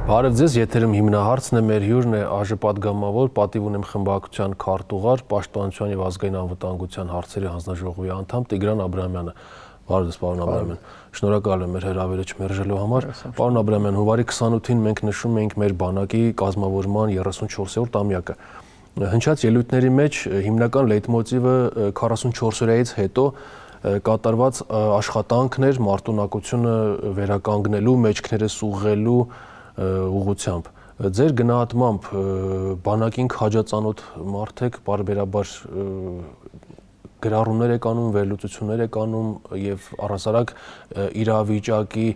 Բարև ձեզ, եթերում հիմնահարցն է, մեր հյուրն է ԱԺ պատգամավոր, պատիվ ունեմ խմբակցության քարտուղար, պաշտպանության եւ ազգային անվտանգության հարցերի հանձնաժողովի անդամ Տիգրան Աբրահամյանը։ Բարև ձեզ, պարոն Աբրահամյան։ Շնորհակալ եմ մեր հրավերը չմերժելու համար։ Պարոն Աբրահամյան, հունվարի 28-ին մենք նշում ենք մեր բանակի կազմավորման 34-րդ ամյակը։ Հնչած ելույթների մեջ հիմնական լեյտմոտիվը 44-օրյայից հետո կատարված աշխատանքներ մարտունակությունը վերականգնելու, մեջքները սուղղելու ուղղությամբ։ Ձեր գնահատմամբ բանակին քաջածանոթ մարդ եք, բարբերաբար գրառումներ եք անում, վերլուծություններ եք անում եւ առհասարակ իրավիճակի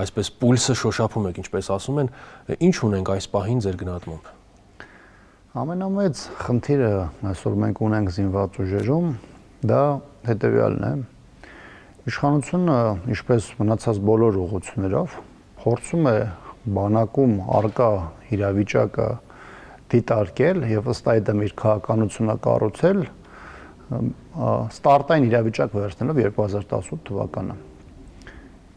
այսպես պուլսը շոշափում եք, ինչպես ասում են, ինչ ունենք այս պահին ձեր գնահատմամբ։ Ամենամեծ խնդիրը այսօր մենք ունենք զինված ուժերում, դա հետեւյալն է. իշխանությունը, ինչպես մնացած բոլոր ուղղություններով, փորձում է բանակում արկա իրավիճակը դիտարկել եւ ըստ այդմ իր քաղաքականությունը կառուցել ստարտային իրավիճակ վերցնելով 2018 թվականը։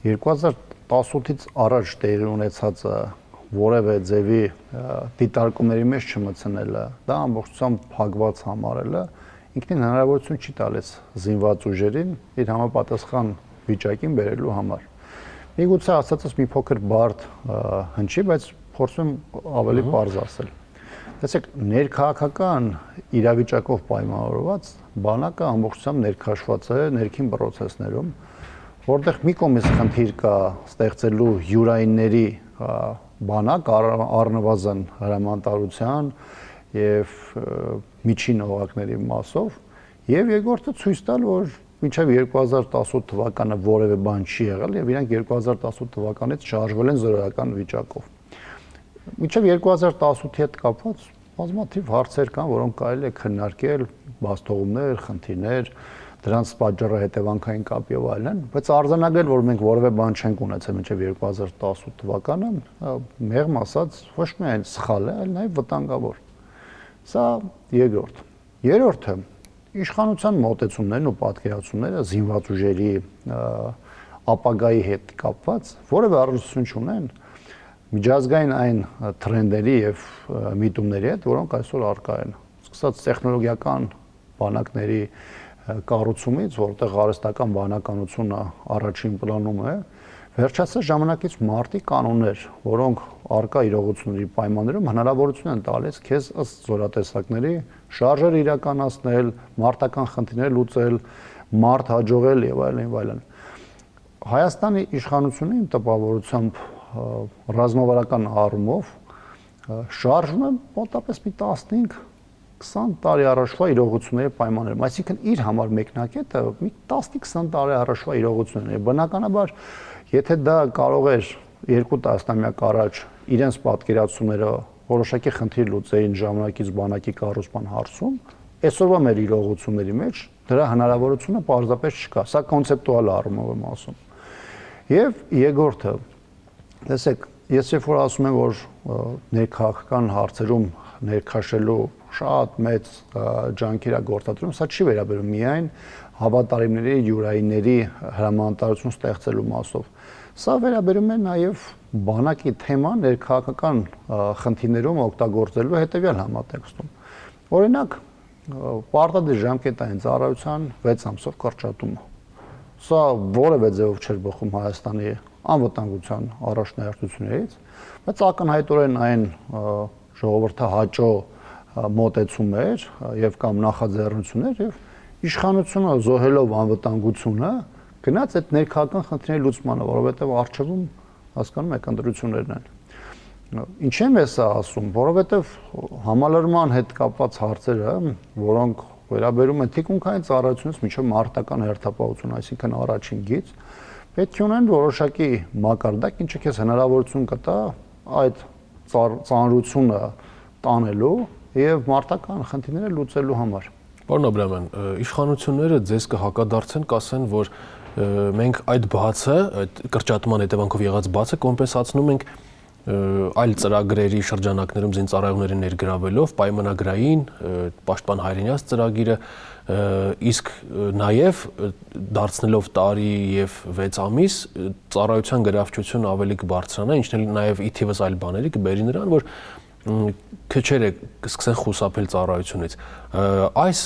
2018-ից առաջ տեղի ունեցածը որևէ ձևի դիտարկումների մեջ չմտցնելը, դա ամբողջությամբ փակված համարելը ինքնին հնարավորություն չի տալիս զինված ուժերին իր համապատասխան վիճակին բերելու համար։ Միգուցե ասածս մի փոքր բարդ հնչի, բայց փորձում ավելի պարզ ասել։ Տեսեք, ներքաղաքական իրավիճակով պայմանավորված բանակը ամբողջությամբ ներքաշված է ներքին պրոցեսներում, որտեղ մի կողմից խնդիր կա ստեղծելու յուրայինների բանակ առնվազն հրամանատարության եւ միջին օղակների մասով, եւ երկրորդը ցույց տալ, որ մինչև 2018 թվականը որևէ բան չի եղել եւ իրանք 2018 թվականից շարժվել են զորական վիճակով։ Մինչև 2018-ի հետ կապված բազմաթիվ հարցեր կան, որոնք կարելի է քննարկել, բացթողումներ, խնդիրներ, դրանց պատճառը հետևանքային կապ եւ այլն, բայց արձանագրել, որ մենք որևէ բան չենք ունեցել մինչև 2018 թվականը, մեղմ ասած, ոչ միայն սխալ է, այլ նաեւ վտանգավոր։ Սա երկրորդ։ Երրորդը իշխանության մոտեցումներն ու պատկերացումները զինված ուժերի ապագայի հետ կապված որևէ առնչություն չունեն միջազգային այն տրենդերի եւ միտումների հետ, որոնք այսօր առկա են։ Սկսած տեխնոլոգիական բանակների կառուցումից, որտեղ արհեստական բանականությունը առաջին պլանում է, վերջացած ժամանակից մարտի կանոններ, որոնք առկա իրողությունների պայմաններում հնարավորություն են տալիս քեզ ըստ զորատեսակների շարժեր իրականացնել, մարտական խնդիրներ լուծել, մարտ հաջողել եւ այլն եւ այլն։ Հայաստանի իշխանությունը իմ տպավորությամբ ռազմավարական առումով շարժվում է մոտավորապես մի 15-20 տարի առաջվա իրողությունների պայմաններում, այսինքն իր համար մեկնակետը մի 15-20 տարի առաջվա իրողություններն է։ Բնականաբար, եթե դա կարող էր 2 տասնամյակ առաջ իրենց պատկերացումները որոշակի խնդիր լուծեին ժամանակից բանակի կառուցման հարցում, այսօրվա մեր իրողությունների մեջ դրա հնարավորությունը պարզապես չկա։ Սա կոնցեպտուալ առումով եմ ասում։ Եվ երկրորդը, տեսեք, ես երբ որ ասում եմ, որ ներքաղաքական հարցերում ներքաշելու շատ մեծ ջանքեր է գործադրում, սա չի վերաբերում միայն հավատարիմների, յուրայինների հրամանատարություն ստեղծելու մասով։ Սա վերաբերում է նաև բանակի թեման ներքաղաքական խնդիրներում օգտագործելու հետևյալ համատեքստում։ Օրինակ, պարտադիր ժամկետային ծառայության 6 ամսով կրճատումը։ Սա որևէ ձևով չէր բխում Հայաստանի անվտանգության առաջնահերթություններից, բայց ակնհայտորեն այն ժողովրդահաճո մոտեցում էր եւ կամ նախաձեռնություններ եւ իշխանությունը զոհելով անվտանգությունը գնաց այդ ներքաղաքական խնդիրների լուծմանը, որովհետեւ արժեվում հասկանում եք ընտրություններն են։ Ինչ եմ ես ասում, որովհետեւ համալրման հետ կապված հարցերը, որոնք վերաբերում են թիկունքային ծառայությունից մինչև մարտական հերթապահություն, այսինքն առաջին գիծ, պետք է ունեն որոշակի մակարդակ, ինչը քեզ հնարավորություն կտա այդ ծանրությունը տանելու եւ մարտական խնդիրները լուծելու համար։ Պարոն Աբրահամյան, իշխանությունները ձեզ կհակադարձեն, կասեն, որ մենք այդ բացը, այդ կրճատման հետևանքով եղած բացը կոմպենսացնում ենք այլ ծրագրերի շրջանակներում զինծառայողներին ներգրավելով պայմանագրային պաշտպան հայրենյաց ծրագիրը իսկ նաև դարձնելով տարի եւ 6 ամիս ծառայության գրավչությունը ավելի կբարձրանա, ինչն էլ նաև ի թիվս այլ բաների կբերի նրան, որ քչերը կսկսեն խուսափել ծառայությունից։ Այս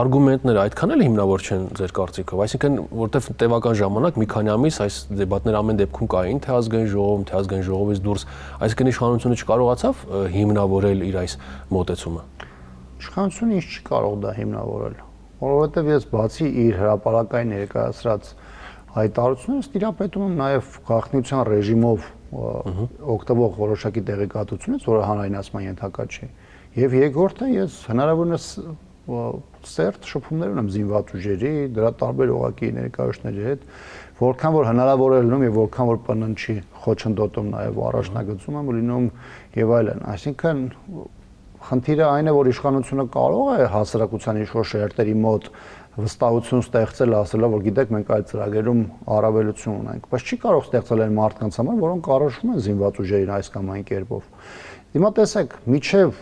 արգումենտները այդքան էլ հիմնավոր չեն ձեր կարծիքով, այսինքն որտեվ տևական ժամանակ մի քանի ամիս այս դեբատները ամեն դեպքում կային, թե ազգային ժողովում, թե ազգային ժողովից դուրս, այսինքն իշխանությունը չկարողացավ հիմնավորել իր այս մոտեցումը։ Իշխանությունը ինչ չի կարող դա հիմնավորել, որովհետև ես բացի իր հրապարակային ներկայացրած հայտարարությունից տիրապետում եմ նաև գաղտնիության ռեժիմով օգտվող որոշակի տեղեկատվությունից, որը հանրայնացման ենթակա չի։ Եվ երկրորդը ես հնարավորինս սերտ շփումներ ունեմ զինված ուժերի, դրա տարբեր օղակի ներկայացուցիչների հետ, որքան որ հնարավոր է լինում եւ որքան որ ՊՆ չի խոչընդոտում նաև առաջնագծում եմ լինում եւ այլն։ Այսինքն խնդիրը այն է, որ իշխանությունը կարող է հասարակության ինչ-որ շերտերի մոտ վստահություն ստեղծել, ասելով, որ գիտեք, մենք այդ ծրագրերում առավելություն ունենք, բայց չի կարող ստեղծել այն մարդկանց համար, որոնք առնչվում են զինված ուժերին այս կամ այն կերպով։ Հիմա տեսեք, միջև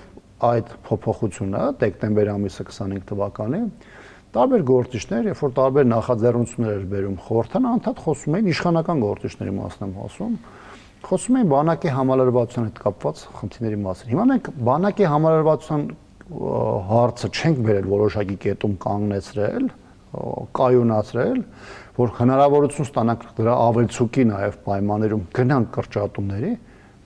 այդ փոփոխությունը դեկտեմբեր ամիսը 25 թվականի տարբեր գործիչներ, երբ որ տարբեր նախաձեռնություններ էր բերում խորհրդան, անդադ խոսում էին իշխանական գործիչների մասն եմ ասում, խոսում էին բանակի համալրվածության հետ կապված խնդիրների մասին։ Հիմա մենք բանակի համալրվածության հարցը չենք բերել որոշակի կետում կանգնեցրել, կայունացրել, որ հնարավորություն ստանանք դրա ավելցուկի նաև պայմաններում գնանք կրճատումների,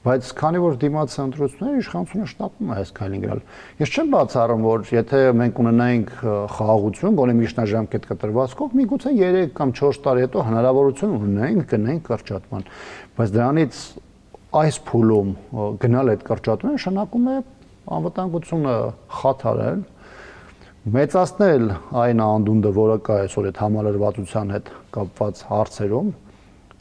բայց քանի որ դիմաց ընտրությունները իշխանությունը շտապում է այս քայլին գնալ։ Ես չեմ բացառում, որ եթե մենք ունենայինք խաղաղություն, գոնե միջնաժամկետ կտրվածքով, միգուցե 3 կամ 4 տարի հետո հնարավորություն ունենայինք գնանք կրճատման, բայց դրանից այս փուլում գնալ այդ կրճատումը նշանակում է անվտանգությունը խաթարել, մեծացնել այն անդունդը, որը կա այսօր այդ համալրվածության հետ կապված հարցերում,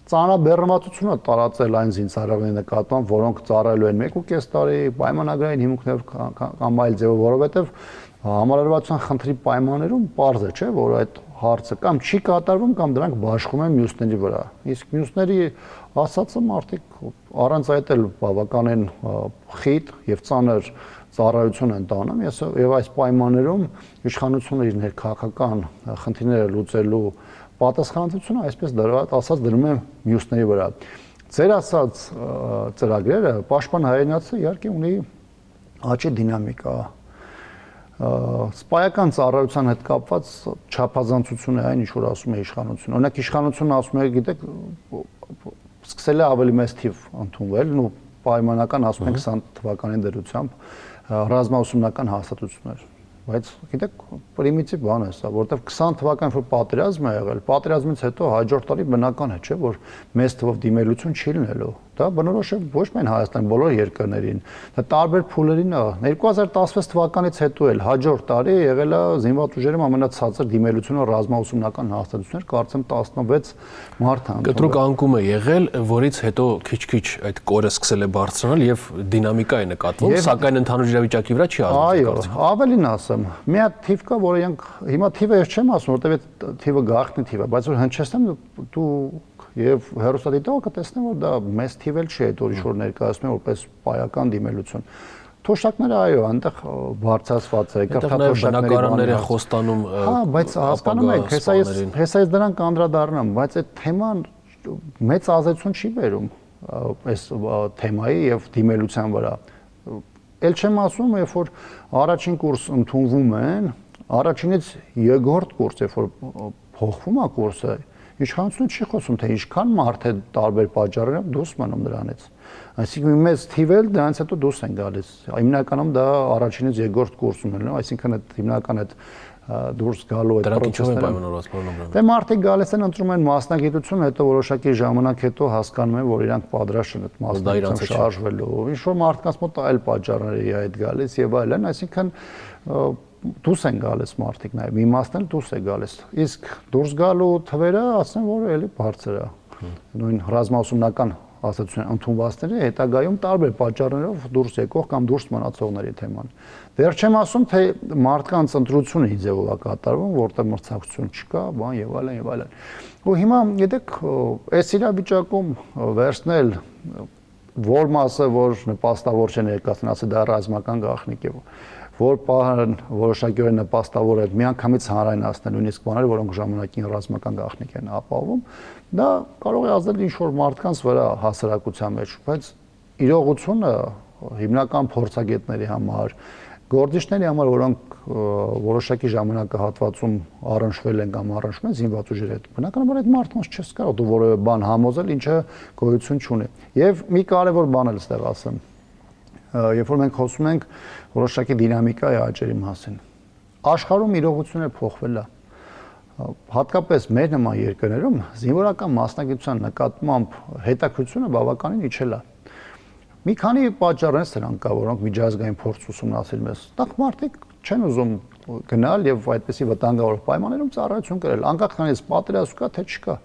ծանրաբեռնվածությունը տարածել այն զինծառայողների նկատմամբ, որոնք ծառայելու են 1.5 տարի պայմանագրային հիմունքներով կամ այլ ձևով, որովհետև համալրվածության խնդրի պայմաններում պարզ է, չէ, որ այդ հարցը կամ չի կատարվում կամ դրանք բաշխում են մյուսների վրա։ Իսկ մյուսների ասածը մարդիկ առանց այդ էլ բավականին խիտ եւ ծանր ծառայություն են տանում, եւ այս պայմաններում իշխանությունը իր ներքաղաքական խնդիրները լուծելու պատասխանատվությունը այսպես ասած դնում է մյուսների վրա։ Ձեր ասած ծրագրերը պաշտպան հայրենիացը իհարկե ունի աճի դինամիկա։ Սպայական ծառայության հետ կապված չափազանցություն է այն, ինչ որ ասում է իշխանությունը։ Օրինակ իշխանությունը ասում է, գիտեք, սկսել է ավելի մեծ թիվ ընդունվել, ու պայմանական ասում են 20 թվականի դրությամբ ռազմաուսումնական հաստատություններ։ Բայց գիտեք, պրիմիտիվ բան է սա, որովհետև 20 թվականին որ պատերազմ է եղել, պատերազմից հետո հաջորդ տարի բնական է, չէ, որ մեծ թվով դիմելություն չի լինելու։ Դա բնորոշ է ոչ միայն Հայաստանի բոլոր երկրներին, դա տարբեր փուլերին է։ 2016 թվականից հետո էլ հաջորդ տարի եղել է զինված ուժերում ամենացածր դիմելությունը ռազմաուսումնական հաստատություններ, կարծեմ 16 մարդ է։ Կտրուկ անկում է եղել, որից հետո քիչ-քիչ այդ կորը սկսել է բարձրանալ եւ դինամիկա է նկատվում, սակայն ընդհանուր իրավիճակի վրա չի ազդում։ Այո, ավելին ասեմ, մի հատ թիվ կա, որը հիմա թիվը ես չեմ ասում, որտեղ այդ թիվը գաղտնի թիվ է, բայց որ հնչեցնեմ դու եւ հերոստատիտողը կտեսնեմ, որ դա մեծ թիվ էլ չի, այդ որ ներկայացնում է որպես պայական դիմելություն։ Թոշակները այո, այնտեղ բարձրացված է, կրթաթոշակների բնակարաններ են խոստանում։ Հա, բայց հասկանում եք, հեսա ես դրան կանդրադառնամ, բայց այդ թեման մեծ ազդեցություն չի բերում այս թեմայի եւ դիմելության վրա։ Էլ չեմ ասում, երբ որ առաջին կուրս ընդունվում են, առաջինից երկրորդ կուրս, երբ որ փոխվում է կուրսը, իշխանությունը չի խոսում, թե ինչքան մարդ է տարբեր պատճառներով դուրս մնում դրանից։ Այսինքն մեծ թիվ էլ դրանից հետո դուրս են գալիս։ Հիմնականում դա առաջինից երկրորդ կուրսում են, այսինքն այդ հիմնական այդ դուրս գալու այդ պրոցեսները։ Դե մարդիկ գալիս են ընտրում են մասնագիտություն, հետո որոշակի ժամանակ հետո հասկանում են, որ իրանք պատրաստ են այդ մասնագիտությամբ շարժվելու։ Ինչ որ մարդկանց մոտ այլ պատճառների է այդ գալիս եւ այլն, այսինքն դուրս են գալիս մարդիկ նաև մի մասն էլ դուրս է գալիս։ Իսկ դուրս գալու թվերը ասեմ, որ էլի բարձր է։ Նույն ռազմաուսումնական հաստատության ընդունվածները հետագայում տարբեր պատճառներով դուրս եկող կամ դուրս մնացողների թեման։ Դեռ չեմ ասում, թե մարդկանց ընտրությունը ի ձևով է կատարվում, որտեղ մրցակցություն չկա, բան եւ այլն եւ այլն։ Ու հիմա գիտեք, այս իրավիճակում վերցնել որ մասը որ նպաստավոր չէ ներկայացնել, ասել դա ռազմական գաղտնիք է, որ պահան որոշակիորեն նպաստավոր է միանգամից հանրայնացնել նույնիսկ բաներ, որոնք ժամանակին ռազմական գաղտնիք են ապահովում, դա կարող է ազդել ինչ-որ մարդկանց վրա հասարակության մեջ, բայց իրողությունը հիմնական փորձագետների համար, գործիչների համար, որոնք որոշակի ժամանակահատվածում առնչվել են կամ առնչվում են զինված ուժերի հետ, բնականաբար այդ մարդկանց չես կարող դու որևէ բան համոզել, ինչը գոյություն չունի։ Եվ մի կարևոր բան էլ ստեղ ասեմ, երբ որ մենք խոսում ենք որոշակի դինամիկայի աճերի մասին, աշխարհում իրողությունը փոխվել է, հատկապես մեր նման երկրներում զինվորական մասնագիտության նկատմամբ հետաքրքրությունը բավականին իջել է։ Մի քանի պատճառներ սրանք կա, որոնք միջազգային փորձ ուսումնասիրում են։ Նախ մարդիկ չեն ուզում գնալ եւ այդպիսի վտանգավոր պայմաններում ծառայություն կրել, անկախ քանից պատերազմ կա թե չկա։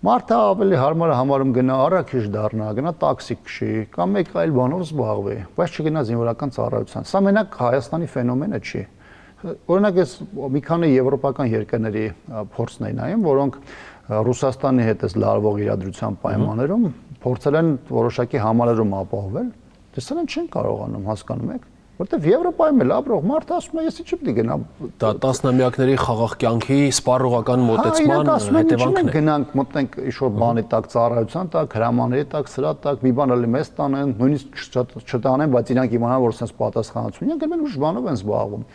Մարդը ավելի հարմար է համարում գնա առաքիչ դառնա, գնա տաքսի քշի կամ մեկ այլ բանով զբաղվի, բայց չգնա զինվորական ծառայության։ Սա մենակ Հայաստանի ֆենոմենը չի։ Օրինակ ես մի քանի եվրոպական երկրների փորձն էի նայում, որոնք Ռուսաստանի հետ էս լարվող իրադրության պայմաններում փորձել են որոշակի համալրում ապահովել, դեսել են չեն կարողանում, հասկանում եք, որտեվ Եվրոպայում էլ ապրող մարդը ասում է, ես ինչի՞ պետք է գնամ։ Դա տասնամյակների խաղաղ կյանքի սպառողական մոտեցման հետևանքն է։ Գնանք մտնենք ինչ-որ բանի տակ, ծառայության տակ, հրամանների տակ, սրա տակ, մի բան ալի մեզ տանեն, նույնիսկ չտանեն, բայց իրանք իմանան, որ sense պատասխանատվություն են, գնում ուժ բանով են զբաղվում։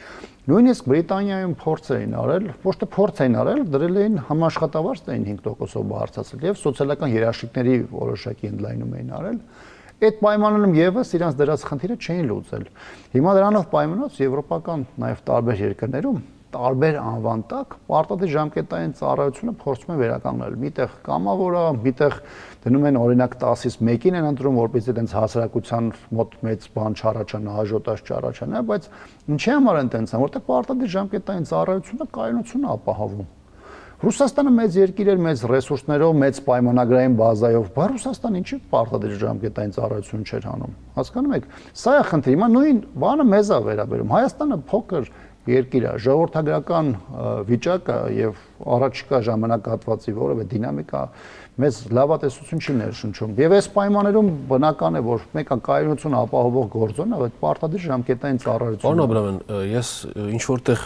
Նույնիսկ Բրիտանիայում փորձ էին արել, ոչ թե փորձ էին արել, դրել էին համաշխատավարձ էին 5%-ով բարձրացել եւ սոցիալական երաշխիքների որոշակի ընդլայնում էին արել։ Այդ պայմաններում եւս իրանց դրած խնդիրը չէին լուծել։ Հիմա դրանով պայմանած եվրոպական նաեւ տարբեր երկրներում տարբեր անվան տակ պարտադիր ժամկետային ծառայությունը փորձում են վերականգնել։ Միտեղ կամավոր է, միտեղ դնում են օրինակ 10-ից 1-ին են ընտրում, որպեսզի այդպես հասարակության մոտ մեծ բան չառաջանա, աժոտաժ չառաջանա, բայց ինչի համար են տենց, որտեղ պարտադիր ժամկետային ծառայությունը կայունություն է ապահովում։ Ռուսաստանը մեծ երկիր էր, մեծ ռեսուրսներով, մեծ պայմանագրային բազայով, բայց Ռուսաստանը ինչի պարտադիր ժամկետային ծառայություն չէր անում։ Հասկանում եք, սա է խնդիրը, հիմա նույն բանը մեզ է վերաբերում։ Հայաստանը փոքր երկիր է, ժողովրդագրական վիճակը եւ առաջիկա ժամանակահատվածի որևէ դինամիկա մեզ լավատեսություն չի ներշնչում։ Եվ այս պայմաններում բնական է, որ մեկը կայունություն ապահովող գործոն է, այդ պարտադիր ժամկետային ծառայությունը։ Պարոն Աբրամյան, ես ինչ որտեղ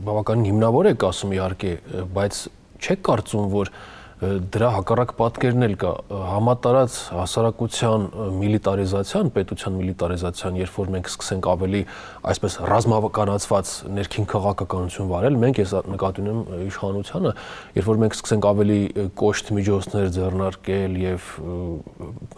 բավականին հիմնավոր եք ասում իհարկե, բայց չեք կարծում, որ դրա հակառակ պատկերն էլ կա համատարած հասարակության միլիտարիզացիան, պետության միլիտարիզացիան, երբ որ մենք սկսենք ավելի այսպես ռազմավականացված ներքին քաղաքականություն վարել, մենք ես նկատի ունեմ իշխանությանը, երբ որ մենք սկսենք ավելի կոշտ միջոցներ ձեռնարկել եւ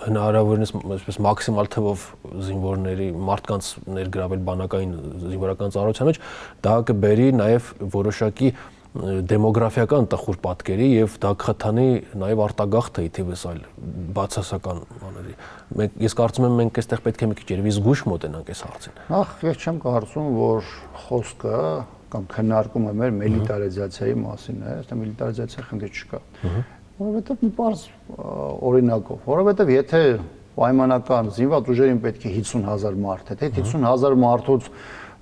հնարավորինս այսպես մաքսիմալ թվով զինվորների մարդկանց ներգրավել բանակային զինվորական ծառայության մեջ, դա կբերի նաեւ որոշակի դեմոգրաֆիական տխուր պատկերի եւ դա կխթանի նաեւ արտագաղթը իթիվս այլ բացասական բաների։ Ես կարծում եմ մենք այստեղ պետք է մի քիչ երևի զգուշ մոտենանք այս հարցին։ Նախ ես չեմ կարծում, որ խոսքը կամ քննարկումը մեր միլիտարիզացիայի մասին է, այստեղ միլիտարիզացիա խնդիր չկա։ Որովհետեւ մի բարձ օրինակով, որովհետեւ եթե պայմանական զինված ուժերին պետք է 50,000 մարդ, թե 50,000 մարդուց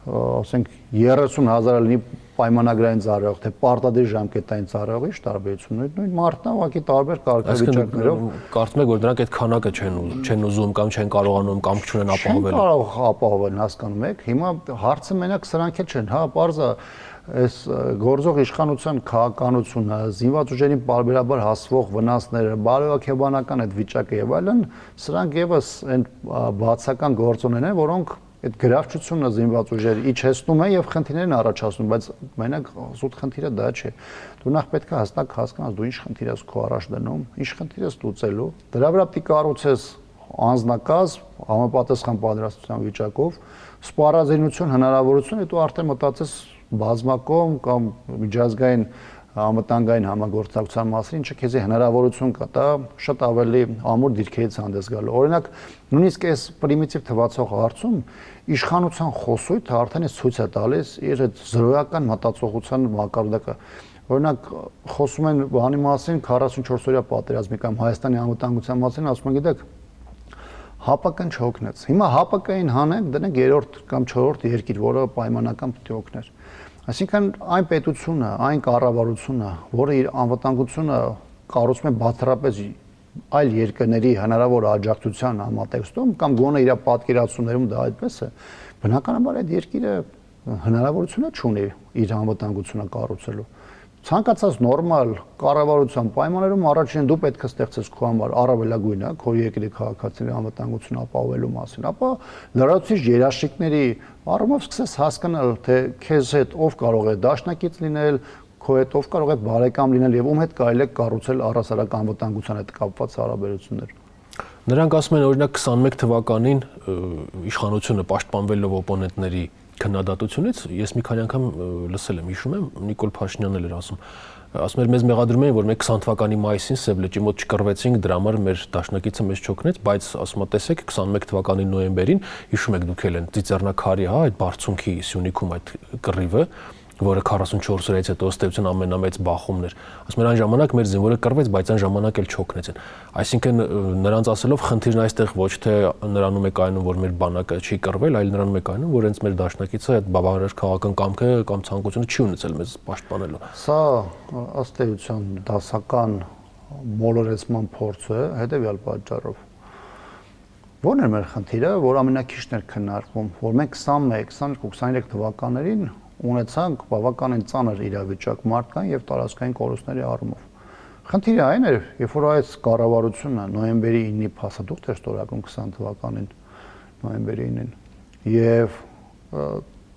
ասենք 30,000-ը լինի պայմանագրային ծառայող, թե պարտադիր ժամկետային ծառայող, ի՞նչ տարբերություն ունի։ Նույն մարդն է, ուղղակի տարբեր կարգավիճակներով։ Կարծում եք, որ դրանք այդ քանակը չեն ուզում կամ չեն կարողանում կամ չունեն ապահովել։ Չեն կարող ապահովել, հասկանում եք։ Հիմա հարցը մենակ սրանք էլ չեն, հա, բարձա այս գործող իշխանության քաղաքականությունը, զինված ուժերին բարբերաբար հասվող վնասները, բարոյաքեբանական այդ վիճակը եւ այլն, սրանք եւս այն բացական գործոններն են, որոնք այդ գրավչությունը զինված ուժերի իջեցնում է եւ խնդիրներն առաջացնում, բայց մենակ զուտ խնդիրը դա չէ։ Դու նախ պետք է հստակ հասկանաս դու ինչ խնդիր ես քո առաջ դնում, ինչ խնդիր ես լուծելու։ Դրա վրա պետք է կառուցես անձնակազմ, համապատասխան պատրաստության վիճակով, սպառազինություն, հնարավորություն, դու արդեն մտածես բազմակողմ կամ միջազգային անվտանգային համագործակցության մասին, ինչը քեզ հնարավորություն կտա շատ ավելի ամուր դիրքերից հանդես գալու։ Օրինակ, նույնիսկ այս պրիմիտիվ թվացող հարցում իշխանության խոսույթը արդեն է ցույց է տալիս իր այդ զրոյական մտածողության մակարդակը։ Օրինակ, խոսում են բանի մասին 44-օրյա պատերազմի կամ Հայաստանի անվտանգության մասին, ասում են, գիտեք, ՀԱՊԿ-ն չօգնեց։ Հիմա ՀԱՊԿ-ին հանենք, դնենք 3-րդ կամ 4-րդ երկիր, որը պայմանական պետք է օգներ։ Այսինքն այն պետությունը, այն կառավարությունը, որը իր անվտանգությունը կառուցում է բացառապես այլ երկրների հնարավոր աջակցության համատեքստում կամ գոնե իր պատկերացումներում դա այդպես է, բնականաբար այդ երկիրը հնարավորություն չունի իր անվտանգությունը կառուցելու։ Ցանկացած նորմալ կառավարության պայմաններում առաջին դու պետք է ստեղծես քո համար առավելագույնը քո երկրի քաղաքացիների անվտանգությունը ապահովելու մասին, ապա լրացուցիչ երաշխիքների առումով սկսես հասկանալ, թե քեզ հետ ով կարող է դաշնակից լինել, քո հետ ով կարող է բարեկամ լինել եւ ում հետ կարելի է կառուցել առհասարակ անվտանգության հետ կապված հարաբերություններ։ Նրանք ասում են օրինակ 21 թվականին իշխանությունը պաշտպանվելով օպոնենտների քննադատությունից ես մի քանի անգամ լսել եմ, հիշում եմ, Նիկոլ Փաշինյանն էլ էր ասում էր մեզ մեղադրում էին, որ մենք 20 թվականի մայիսին Սև լճի մոտ չկռվեցինք, դրա համար մեր դաշնակիցը մեզ չօգնեց, բայց ասում է, տեսեք 21 թվականի նոյեմբերին, հիշում եք դուք էլ են Ծիծեռնակարի, հա, այդ բարձունքի Սյունիքում այդ կռիվը, որը 44 օրից հետո ըստ էության ամենամեծ բախումն էր։ Ասում են այն ժամանակ մեր զինվորը կռվեց, բայց այն ժամանակ էլ չօգնեցին։ Այսինքն նրանց ասելով խնդիրն այստեղ ոչ թե նրանում է կայանում, որ մեր բանակը չի կռվել, այլ նրանում է կայանում, որ հենց մեր դաշնակիցը այդ բավարար քաղաքական կամքը կամ ցանկությունը չի ունեցել մեզ պաշտպանելու։ Սա ըստ էության դասական մոլորեցման փորձ է հետևյալ պատճառով։ Ո՞րն է մեր խնդիրը, որ ամենակիչն էր քննարկվում, որ մենք 21, 22, 23 թվականներին ունեցանք բավականին ծանր իրավիճակ մարդկային եւ տարածքային կորուստների առումով։ Խնդիրը այն էր, երբ որ այս կառավարությունը նոյեմբերի 9-ի փաստաթուղթ էր ստորագրում 20 թվականին նոյեմբերի 9-ին եւ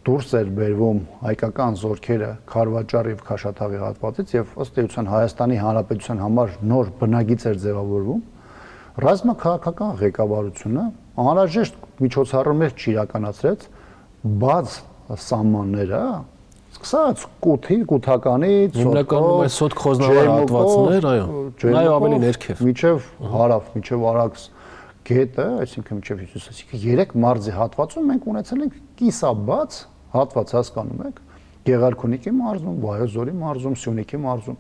դուրս էր բերվում հայկական զորքերը Խարվաճառի եւ Քաշաթաղի հատվածից եւ ըստ էության Հայաստանի Հանրապետության համար նոր բնագիծ էր ձևավորվում, ռազմաքաղաքական ղեկավարությունը անհրաժեշտ միջոցառումներ չիրականացրեց, բաց սահմանները, սկսած կութականից, հիմնականում այս սոթ խոզնավար հատվածներ, այո, նայ ավելի ներքև, միջև հարավ, միջև Արաքս գետը, այսինքն միջև հյուսիս, այսինքն 3 մարզի հատվածում մենք ունեցել ենք կիսաբաց հատված, հասկանում եք, Գեղարքունիքի մարզում, Վայոց-Ձորի մարզում, Սյունիքի մարզում։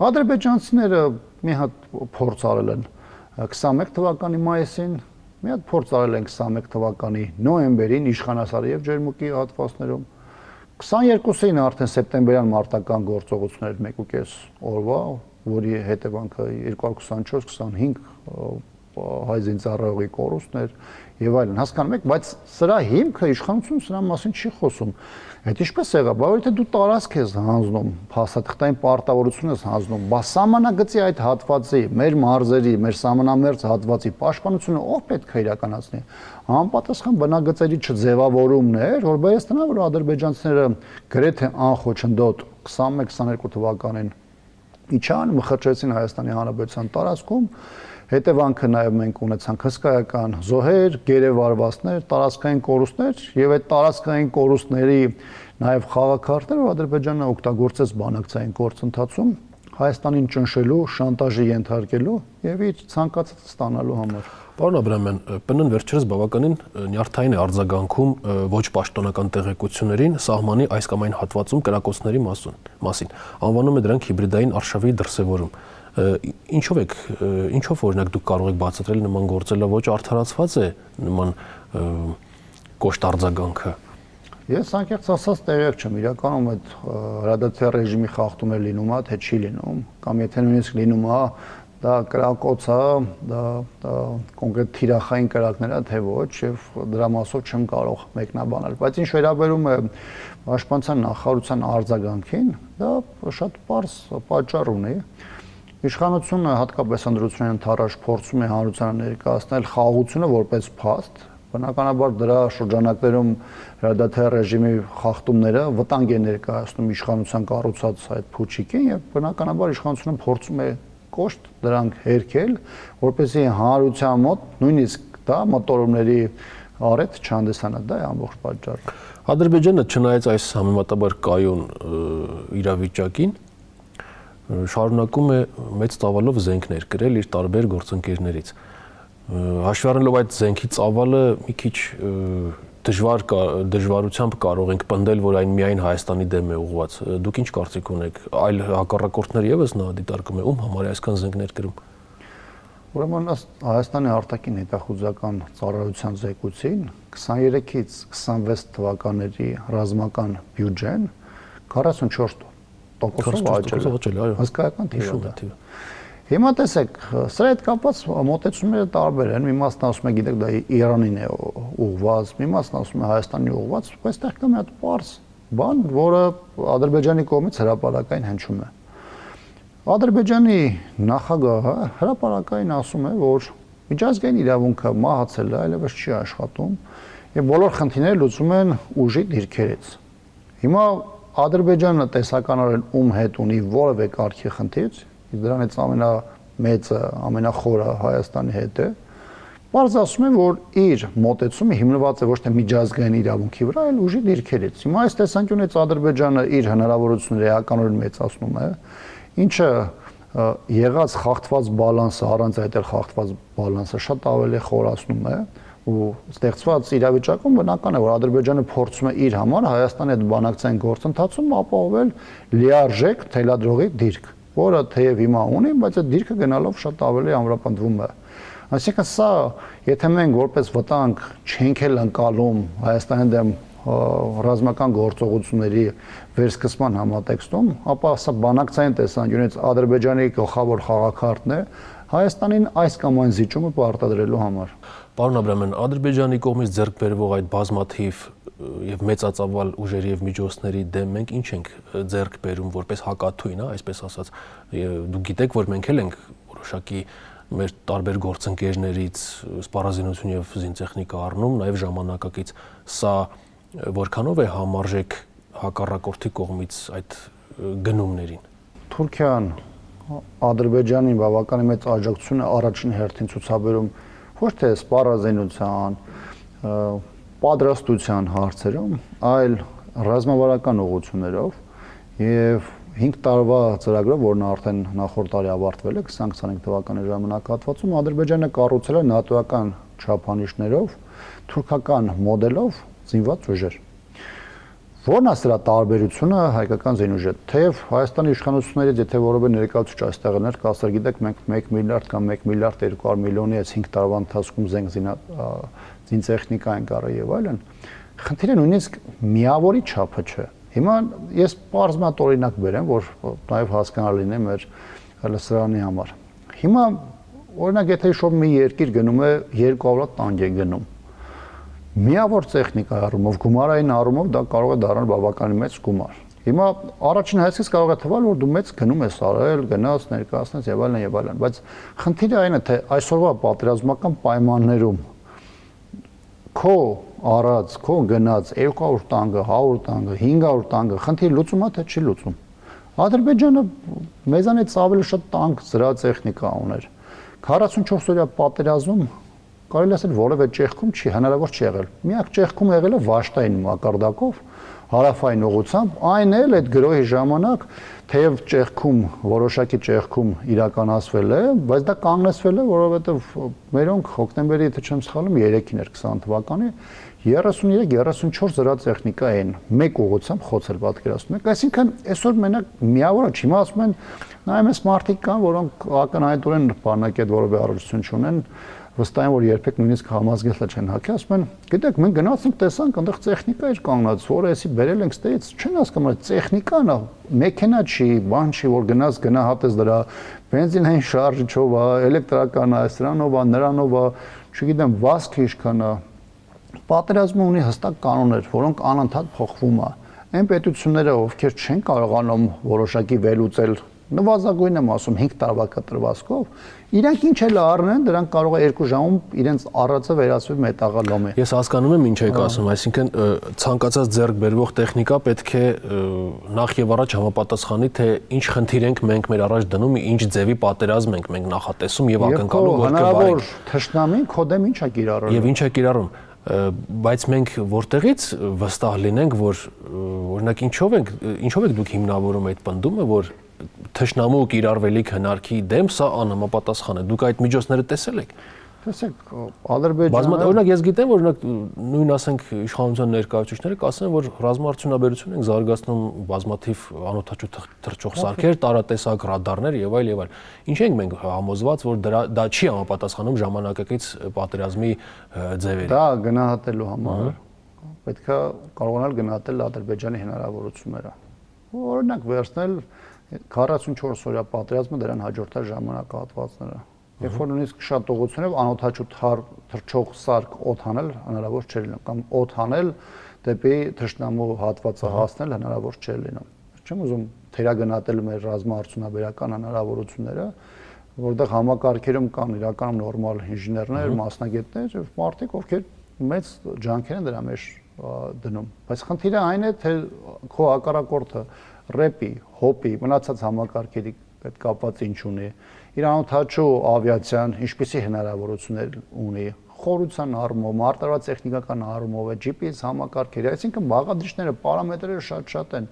Ադրբեջանցիները մի հատ փորձ արել են 21 թվականի մայիսին, մի հատ փորձ արել են 21 թվականի նոյեմբերին Իշխանասարի եւ Ջերմուկի հատվածներում, 22-ին արդեն սեպտեմբերյան մարտական գործողություններ 1.5 օրվա, որի հետևանքը 224-25 հայ զինծառայողի կորուստներ եւ այլն, հասկանում եք, բայց սրա հիմքը իշխանությունը սրա մասին չի խոսում։ Այդ ինչպես եղավ, բայց եթե դու տարածք ես հանձնում, փաստաթղթային պարտավորություն ես հանձնում, բա սահմանագծի այդ հատվածի, մեր մարզերի, մեր սահմանամերձ հատվածի պաշտպանությունը ով պետք է իրականացնի։ Համապատասխան բնագծերի չձևավորումներ, որ Հայաստանը, որ ադրբեջանցիները գրեթե անխոչնդոտ 21-22 թվականին իջան, մխրճեցին Հայաստանի Հանրապետության տարածքում, հետևանքը նաև մենք ունեցանք հսկայական զոհեր, գերեվարվածներ, տարածքային կորուստներ եւ այդ տարածքային կորուստների նաև խաղաքարտեր, որ Ադրբեջանը օգտագործեց բանակցային գործընթացում Հայաստանին ճնշելու, շանտաժի ենթարկելու եւ իր ցանկացածը ստանալու համար։ Պարոն Աբրամյան, ՊՆ-ն վերջերս բավականին նյարդային է արձագանքում ոչ պաշտոնական տեղեկություններին սահմանի այս կամ այն հատվածում կրակոցների մասին։ Անվանում է դրանք հիբրիդային արշավի դրսևորում։ Ինչով օրինակ դուք կարող եք բացատրել նման գործելավոճ արդարացված է նման կոշտ արձագանքը։ Ես անկեղծ ասած տեղյակ չեմ, իրականում այդ հրադադարի ռեժիմի խախտումներ լինում է, թե չի լինում, կամ եթե նույնիսկ լինում է, դա կրակոց է, դա կոնկրետ թիրախային կրակներ է, թե ոչ, եւ դրա մասով չեմ կարող մեկնաբանել, բայց ինչ վերաբերում է պաշտպանության նախարարության արձագանքին, դա շատ պարզ պատճառ ունի։ Իշխանությունը հատկապես ընդրությունների ընթരാճ փորձում է հանրությանը ներկայացնել խաղաղությունը որպես փաստ, բնականաբար դրա շրջանակներում հրադադարի ռեժիմի խախտումները վտանգ են ներկայացնում իշխանության կառուցած այդ փուչիկին եւ բնականաբար իշխանությունը փորձում է կոշտ դրանք հերքել, որպեսզի հանրության մոտ նույնիսկ դա մոտորումների առեթ չհանդեսանա, դա է ամբողջ պատճառը։ Ադրբեջանը չնայած այս համեմատաբար կայուն իրավիճակին շարունակում է մեծ ծավալով զենքներ կրել իր տարբեր գործընկերներից։ Հաշվի առնելով այդ զենքի ծավալը մի քիչ դժվարությամբ կարող ենք պնդել, որ այն միայն Հայաստանի դեմ է ուղղված։ Դուք ինչ կարծիք ունեք, այլ հակառակորդներ եւս նա դիտարկում է, ում համար է այսքան զենքներ կրում։ Ուրեմն ըստ Հայաստանի արտաքին հետախուզական ծառայության զեկույցին 23-ից 26 թվականների ռազմական բյուջեն 44% աճել է, այո, հսկայական թիվ է։ Հիմա տեսեք, սրա հետ կապված մոտեցումները տարբեր են։ Մի մասն ասում է, գիտեք, դա Իրանին է ուղղված, մի մասն ասում է Հայաստանին ուղղված, այստեղ կա մի հատ պարզ բան, որը Ադրբեջանի կողմից հրապարակային հնչում է։ Ադրբեջանի նախագահը հրապարակային ասում է, որ միջազգային իրավունքը մահացել է, այլևս չի աշխատում, եւ բոլոր խնդիրները լուծում են ուժի դիրքերից։ Հիմա Ադրբեջանը տեսականորեն ում հետ ունի որևէ կարգի խնդիր, դրանից ամենամեծը, ամենախորը Հայաստանի հետ է, բարձ ասում է, որ իր մոտեցումը հիմնված է ոչ թե միջազգային իրավունքի վրա, այլ ուժի դիրքերից։ Հիմա այս տեսանկյունից Ադրբեջանը իր հնարավորությունները էականորեն մեծացնում է, ինչը եղած խախտված բալանսը, առանց այդ էլ խախտված բալանսը շատ ավելի խորացնում է ու ստեղծված իրավիճակում բնական է, որ Ադրբեջանը փորձում է իր համար Հայաստանի հետ բանակցային գործընթացում ապահովել լիարժեք թելադրողի դիրք, որը թեև հիմա ունի, բայց այդ դիրքը գնալով շատ ավելի ամրապնդվում է։ Այսինքն սա, եթե մենք որպես վտանգ չենք էլ ընկալում Հայաստանի դեմ ռազմական գործողությունների վերսկսման համատեքստում, ապա սա բանակցային տեսանկյունից Ադրբեջանի գլխավոր խաղաքարտն է Հայաստանին այս կամ այն զիջումը պարտադրելու համար։ Պարոն Աբրամյան, Ադրբեջանի կողմից ձեռք բերվող այդ բազմաթիվ եւ մեծածավալ ուժերի եւ միջոցների դեմ մենք ինչ ենք ձեռք բերում որպես հակաթույն, այսպես ասած, դուք գիտեք, որ մենք էլ ենք որոշակի մեր տարբեր գործընկերներից սպառազինություն եւ զինտեխնիկա առնում, նաեւ ժամանակակից սա որքանով է համարժեք հակառակորդի կողմից այդ գնումներին։ Թուրքիան Ադրբեջանի բավականին մեծ աջակցություն է առաջին հերթին ցուցաբերում ոչ թե սպառազինության, պատրաստության հարցերում, այլ ռազմավարական ուղղություններով եւ 5 տարվա ծրագրով, որն արդեն նախորդ տարի ավարտվել է 2025 թվականի ժամանակահատվածում, Ադրբեջանը կառուցել է նատոական չափանիշներով, թուրքական մոդելով զինված ուժեր։ Որն է սրա տարբերությունը հայկական զինուժի հետ։ Թեև Հայաստանի իշխանություններից, եթե որևէ ներկայացուցիչ այստեղ էր, կասեր, գիտեք, մենք 1 միլիարդ կամ 1 միլիարդ 200 միլիոնի այս 5 տարվա ընթացքում զինտեխնիկա են կարել եւ այլն, խնդիրը նույնիսկ միավորի չափը չէ։ Հիմա ես պարզմատ օրինակ բերեմ, որ նաեւ հասկանալի լինի մեր լսարանի համար։ Հիմա օրինակ եթե ինչ-որ մի երկիր գնում է 200 տանկ է գնում, միավոր տեխնիկայի առումով, գումարային առումով դա կարող է դառնալ բավականին մեծ գումար։ Հիմա առաջին հայացքից կարող է թվալ, որ դու մեծ գնում ես արել, գնաց, ներկայացնես եւ այլն, բայց խնդիրը այն է, թե այսօրվա պատերազմական պայմաններում քո առած, քո գնաց 200 տանկը, 100 տանկը, 500 տանկը, խնդիր լուծում է թե չի լուծում։ Ադրբեջանը մեզանից ավելի շատ տանկ զրահ տեխնիկա ուներ։ 44 օրյա պատերազմում կարելի ասել որևէ ճեղքում չի հնարավոր չի եղել։ Միակ ճեղքում եղել է Վաշտային մակարդակով, հարավային ուղղությամբ, այն էլ այդ գրոհի ժամանակ թեև ճեղքում որոշակի ճեղքում իրականացվել է, բայց դա կանգնեցվել է, որովհետև մերոնք հոկտեմբերի, եթե չեմ սխալվում, 3-ին էր 20 թվականի 33-34 զրահ տեխնիկա են մեկ ուղղությամբ խոցել պատկերացնում եք, այսինքն այսօր մենակ միավորը չի, հիմա ասում են նայում ես մարդիկ կան, որոնք ակնհայտորեն բանակի հետ որևէ առողջություն չունեն, վստահ եմ, որ երբեք նույնիսկ համազգեստը չեն հագի, ասում են, գիտեք, մենք գնացինք տեսանք, այնտեղ տեխնիկա էր կանգնած, որը էսի բերել ենք ստեից, չեն հասկանում, տեխնիկան է, մեքենա չի, բան չի, որ գնահատես դրա, բենզինային շարժիչով է, էլեկտրական է, սրանով է, նրանով է, չգիտեմ, վազքը ինչքան է, պատերազմը ունի հստակ կանոններ, որոնք անընդհատ փոխվում է։ Այն պետությունները, ովքեր չեն կարողանում որոշակի վերլուծել, նվազագույնն եմ ասում 5 տարվա կտրվածքով, իրանք ինչ էլ առնեն, դրանք կարող է 2 ժամում իրենց առածը վերածվի մետաղալոմի։ Ես հասկանում եմ ինչ եք ասում, այսինքն ցանկացած ձեռք բերվող տեխնիկա պետք է նախ եւ առաջ համապատասխանի, թե ինչ խնդիր ենք մենք մեր առաջ դնում, ինչ ձևի պատերազմ ենք մենք նախատեսում եւ ակնկալում, որ կվարենք։ Թշնամին քո դեմ ինչ է կիրառում։ Եվ ինչ է կիրառում։ Բայց մենք որտեղից վստահ լինենք, որ օրինակ ինչով եք դուք հիմնավորում այդ պնդումը, որ թշնամու կիրառվելիք հնարքի դեմ սա անհամապատասխան է։ Դուք այդ միջոցները տեսել եք։ Տեսեք, Ադրբեջանը օրինակ ես գիտեմ, որ օրինակ նույն ասենք իշխանության ներկայացուցիչները կասեն, որ ռազմաարդյունաբերություն են զարգացնում բազմաթիվ անօթաչու թռչող սարքեր, տարատեսակ ռադարներ եւ այլ։ Ինչ ենք մենք համոզված, որ դա չի համապատասխանում ժամանակակից պատերազմի ձևերին։ Դա գնահատելու համար պետք է կարողանալ գնահատել Ադրբեջանի հնարավորությունները։ Օրինակ վերցնել 44 օրյա պատերազմը դրան հաջորդած ժամանակահատվածները։ Երբ որ նույնիսկ շատ ուղղությունով անօթաչու թռչող սարք օդ անել հնարավոր չէր լինում կամ օդ անել դեպի թշնամու հատվածը հասնել հնարավոր չէր լինում։ Չեմ ուզում թերագնահատել մեր ռազմաարդյունաբերական հնարավորությունները, որտեղ համակարգերում կան իրականում նորմալ ինժեներներ, մասնագետներ եւ մարդիկ, ովքեր մեծ ջանքեր են դրա մեջ դնում։ Բայց խնդիրը այն է, թե քո հակառակորդը ռեպի, հոպի, մնացած համակարգերի հետ կապված ինչ ունի, իր անօթաչու ավիացիան ինչպիսի հնարավորություններ ունի, խորության առումով, մարտարված տեխնիկական առումով, GPS համակարգերի, այսինքն բաղադրիչները, պարամետրերը շատ են։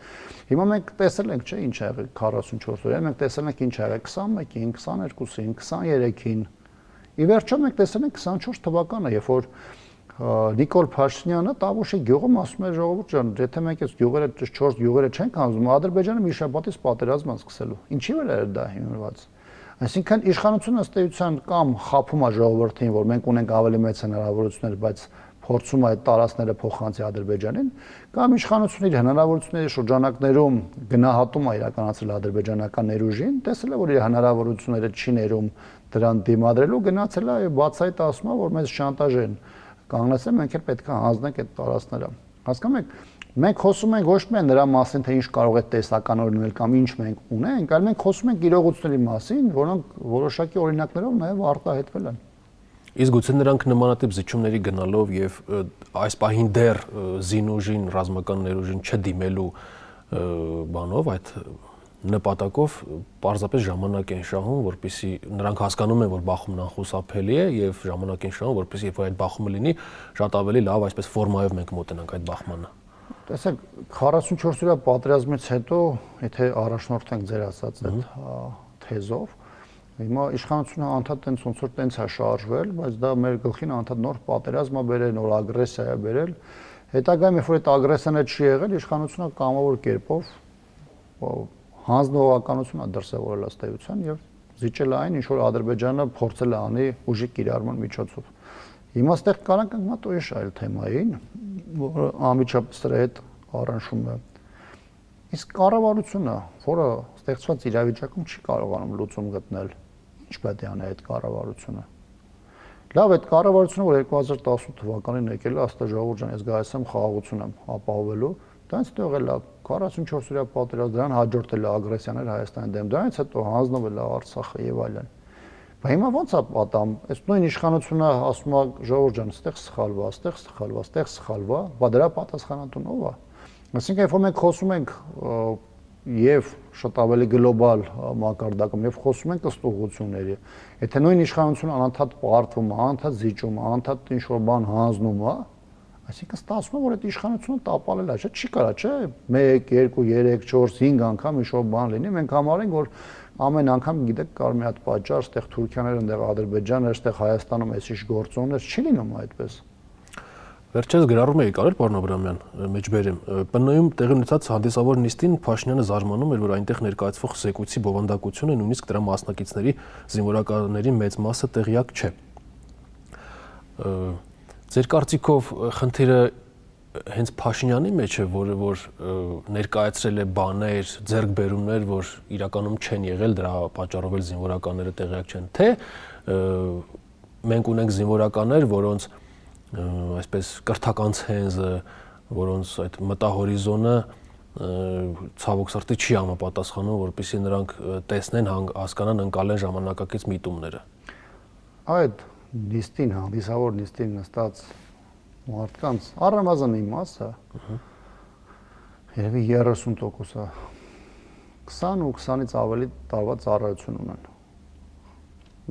Հիմա մենք տեսել ենք, չէ, ինչ ա եղել 44 օրյա, մենք տեսել ենք ինչ ա եղել 21-ին, 22-ին, 23-ին։ Ի վերջո մենք տեսել ենք 24 թվականը, երբ որ Նիկոլ Փաշինյանը Տավուշի գյուղում ասում է ժողովուրդ ջան, եթե մենք այս գյուղերը 4 գյուղերը չենք հանձնում, Ադրբեջանը մի շաբաթից պատերազմ է սկսելու։ Ինչի վրա էր դա հիմնված։ Այսինքն իշխանությունը ըստ էության կամ խափում է ժողովրդին, որ մենք ունենք ավելի մեծ հնարավորություններ, բայց փորձում է այդ տարածքները փոխանցի Ադրբեջանին, կամ իշխանությունը իր հնարավորությունների շրջանակներում գնահատում է իրականացրել ադրբեջանական ներուժին, տեսել է, որ իր հնարավորությունները չի ներում դրան դիմադրելու, գնացել է եւ բացայտ ասում է, որ մեզ շանտաժ են կանգնեցել, մենք էլ պետք է հանձնենք այդ տարածքները։ Հասկանում եք, մենք խոսում ենք ոչ միայն նրա մասին, թե ինչ կարող է տեսական օրինել կամ ինչ մենք ունենք, այլ մենք խոսում ենք իրողությունների մասին, որոնք որոշակի օրինակներով նաև արտահայտվել են։ Իսկ գուցե նրանք նմանատիպ զիջումների գնալով եւ այս պահին դեռ զինուժին, ռազմական ներուժին չդիմելու բանով այդ նպատակով պարզապես ժամանակ են շահում, որպեսզի նրանք հասկանում են, որ բախումն անխուսափելի է եւ ժամանակ են շահում, որպեսզի երբ որ այդ բախումը լինի, շատ ավելի լավ այսպես ֆորմայով մենք մոտենանք այդ բախմանը։ Տեսեք, 44 օրյա պատերազմից հետո, եթե առաջնորդենք ձեր ասած այդ թեզով, հիմա իշխանությունը անդադ ոնց որ տենց է շարժվել, բայց դա մեր գլխին անդադ նոր պատերազմ է բերել, նոր ագրեսիա է բերել։ Հետագայում, երբ որ այդ ագրեսիան չի եղել, իշխանությունը կամավոր կերպով հանձնողականություն է դրսևորել ըստ էության եւ զիջել այն, ինչ որ Ադրբեջանը փորձել է անի ուժի կիրառման միջոցով։ Հիմա ստեղ կարանք մատ ուրիշ այլ թեմային, որը անմիջապես դրա հետ առնչվում է։ Իսկ կառավարությունը, որը ստեղծված իրավիճակում չի կարողանում լուծում գտնել, ինչ պետք է անի այդ կառավարությունը։ Լավ, այդ կառավարությունը, որ 2018 թվականին եկել է, աստղաժողովուրդ ջան, ես գալիս եմ խաղաղություն եմ ապահովելու, դրանից հետո եղել է 44 օրյա պատերազմ, դրան հաջորդել է ագրեսիաներ Հայաստանի դեմ, դրանից հետո հանձնվել է Արցախը եւ այլն։ Բայց հիմա ո՞նց է պատամ, այս նույն իշխանությունը ասում է ժողովուրդ ջան, այստեղ սխալվա, այստեղ սխալվա, այստեղ սխալվա, բա դրա պատասխանատուն ով է։ Այսինքն, երբ մենք խոսում ենք եւ շատ ավելի գլոբալ մակարդակում եւ խոսում ենք ըստ ուղղությունների, եթե նույն իշխանությունը անընդհատ պարտվում է, անընդհատ զիջում է, անընդհատ ինչ որ բան հանձնում է, այսինքն ստացվում է, որ այդ իշխանությունը տապալել է, չի կարա, չէ, 1, 2, 3, 4, 5 անգամ ինչ որ բան լինի, մենք համարենք, որ ամեն անգամ գիտեք կար մի հատ պատճառ, այդտեղ Թուրքիաները, այնտեղ Ադրբեջանը, այստեղ Հայաստանում էս ինչ գործոններ չի լինում այդպես։ Վերջերս գրառում էի կարել պարոն Աբրամյան, մեջբերեմ, ՊՆ-ում տեղի ունեցած հանդիսավոր նիստին Փաշինյանը զարմանում էր, որ այնտեղ ներկայացվող զեկույցի բովանդակությունը նույնիսկ դրա մասնակիցների զինվորականների մեծ մասը տեղյակ չէ։ Ձեր կարծիքով խնդիրը հենց Փաշինյանի մեջ է, որը որ ներկայացրել է բաներ, ձեռքբերումներ, որ իրականում չեն եղել, դրա պատճառով էլ զինվորականները տեղյակ չեն, թե մենք ունենք զինվորականներ, որոնց այսպես կրթական ցենզը, որոնց այդ մտահորիզոնը ցավոք սրտի չի համապատասխանում, որպեսզի նրանք տեսնեն, հասկանան, ընկալեն ժամանակակից միտումները։ Այդ նիստին, հանդիսավոր նիստին նստած մարդկանց առնվազն մի մասը երևի 30%-ը 20 ու 20-ից ավելի տարվա ծառայություն ունեն։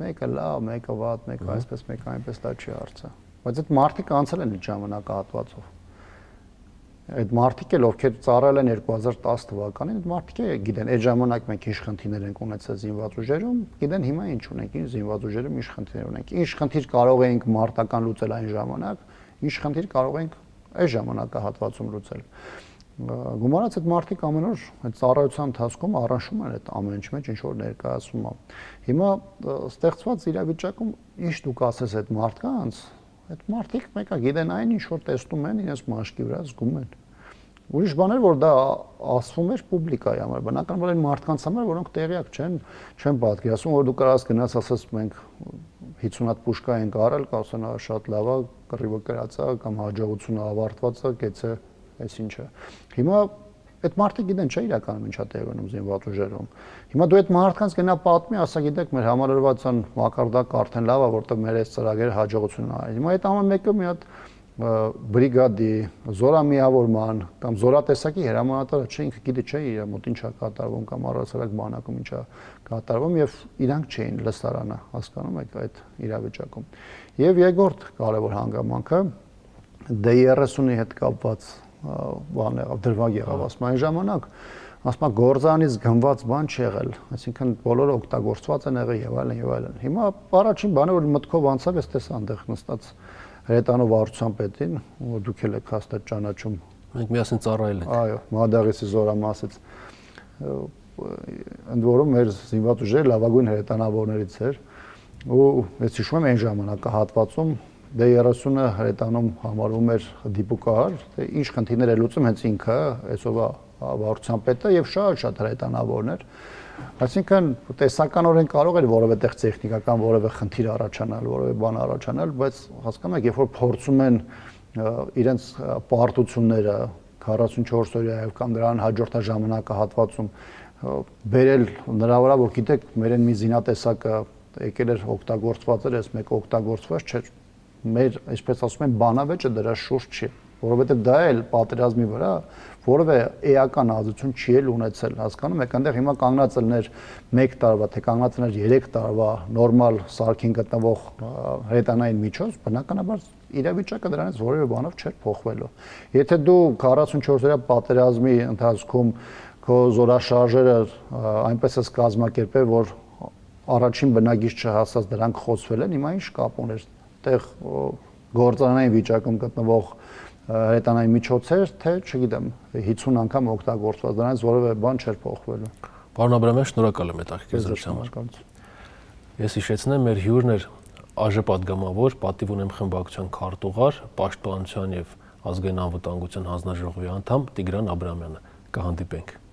Մեկը լավ, մեկը վատ, մեկը այսպես, մեկը այնպես, դա չի հարցը։ Բայց այդ մարդիկ անցել են այդ ժամանակահատվածով։ Այդ մարդիկ էլ ովքեր ծառայել են 2010 թվականին, այդ մարդիկ գիտեն, այդ ժամանակ մենք ինչ խնդիրներ ենք ունեցել զինված ուժերում, գիտեն հիմա ինչ ունենք, ինչ զինված ուժերում ինչ խնդիրներ ունենք, ինչ խնդիր կարող էինք մարտական լուծել այն ժամանակ, ինչ խնդիր կարող ենք այս ժամանակահատվածում լուծել։ Գումարած այդ մարդիկ ամեն օր այդ ծառայության ընթացքում առնչվում են այդ ամեն ինչ մեջ ինչ որ ներկայացում է։ Հիմա ստեղծված իրավիճակում ինչ դուք ասես այդ մարդկանց, այդ մարդիկ մեկը գիտեն այն ինչ որ տեսնում են իրենց մաշկի վրա զգում են։ ուրիշ բաներ, որ դա ասվում էր պուբլիկայի համար, բնականաբար այն մարդկանց համար, որոնք տեղյակ չեն պատկերացնում, որ դու կարաս գնաս ասես մենք 50 հատ պուշկա ենք արել, կասեն շատ լավ է, կռիվը կրած է կամ հաջողությունը ավարտված է, կեցե այսինչը։ Հիմա այդ մարդը գիտեն չէ իրականում ինչա տեղի ունենում զինված ուժերում։ Հիմա դու այդ մարդկանց գնա պատմի, ասա գիտեք մեր համալրվածան մակարդակը արդեն լավ է, որտեղ մեր այս ծրագիրը հաջողություն է։ Հիմա այդ ամեն մեկը մի հատ բրիգադի, զորամիավորման կամ զորատեսակի հրամանատարը չէ, ինքը գիտի չէ իր մոտ ինչա կատարվում կամ առասարակ բանակում ինչա կատարվում եւ իրանք չէին լսարանը, հասկանում եք այդ իրավիճակում։ Եվ երկրորդ կարևոր հանգամանքը D30-ի հետ կապված բան եղավ, դրվագ եղավ, ասում այն ժամանակ ասում են գործանից գնված բան չեղել, այսինքն բոլորը օգտագործված են եղել եւ այլն եւ այլն։ Հիմա առաջին բանը որ մտքով անցավ, ես տեսա այնտեղ նստած հրետանով վարչության պետին, որ դուք էլ եք հաստատ ճանաչում։ Մենք միասին ծառայել ենք։ Այո, Մադաղիսի զորամասից։ Ընդ որում մեր զինված ուժերը լավագույն հրետանավորներից էր, ու ես հիշում եմ այն ժամանակահատվածում D30-ը հրետանում համարվում էր դիպուկահար, թե ինչ խնդիրներ է լուծում հենց ինքը, այսօրվա վարչության պետը եւ շատ հրետանավորներ։ Այսինքն տեսականորեն կարող էր որևէ տեղ տեխնիկական որևէ խնդիր առաջանալ, որևէ բան առաջանալ, բայց հասկանում եք, երբ որ փորձում են իրենց պարտությունները 44 օրյա կամ դրան հաջորդա ժամանակահատվածում բերել նրա վրա, որ գիտեք, մերեն մի զինատեսակը եկել էր օգտագործված էր, այս մեկը օգտագործված չէր։ Մեր, այսպես ասում են, բանավեճը դրա շուրջ չի, որովհետև դա էլ պատերազմի վրա որևէ էական ազդեցություն չի էլ ունեցել, հասկանում եք, այնտեղ հիմա կանգնած ելներ 1 տարվա, թե կանգնած ելներ 3 տարվա նորմալ սարքին գտնվող հրետանային միջոց, բնականաբար իրավիճակը դրանից որևէ բանով չէր փոխվելու։ Եթե դու 44 օրյա պատերազմի ընթացքում քո զորաշարժերը այնպես ես կազմակերպել, որ առաջին բնագիր չհասած դրանք խոցվել են, հիմա ինչ կապ ուներ տեղ գործարանային վիճակում գտնվող հրետանային միջոցեր, թե չգիտեմ 50 անգամ օգտագործված, դրանից որևէ բան չէր փոխվելու։ Պարոն Աբրամյան, շնորհակալ եմ այդ ակտիվության համար։ Ես հիշեցնեմ, մեր հյուրն էր ԱԺ պատգամավոր, պատիվ ունեմ խմբակցության քարտուղար, Պաշտպանության եւ ազգային անվտանգության հանձնաժողովի անդամ Տիգրան Աբրամյանը։ Կհանդիպենք։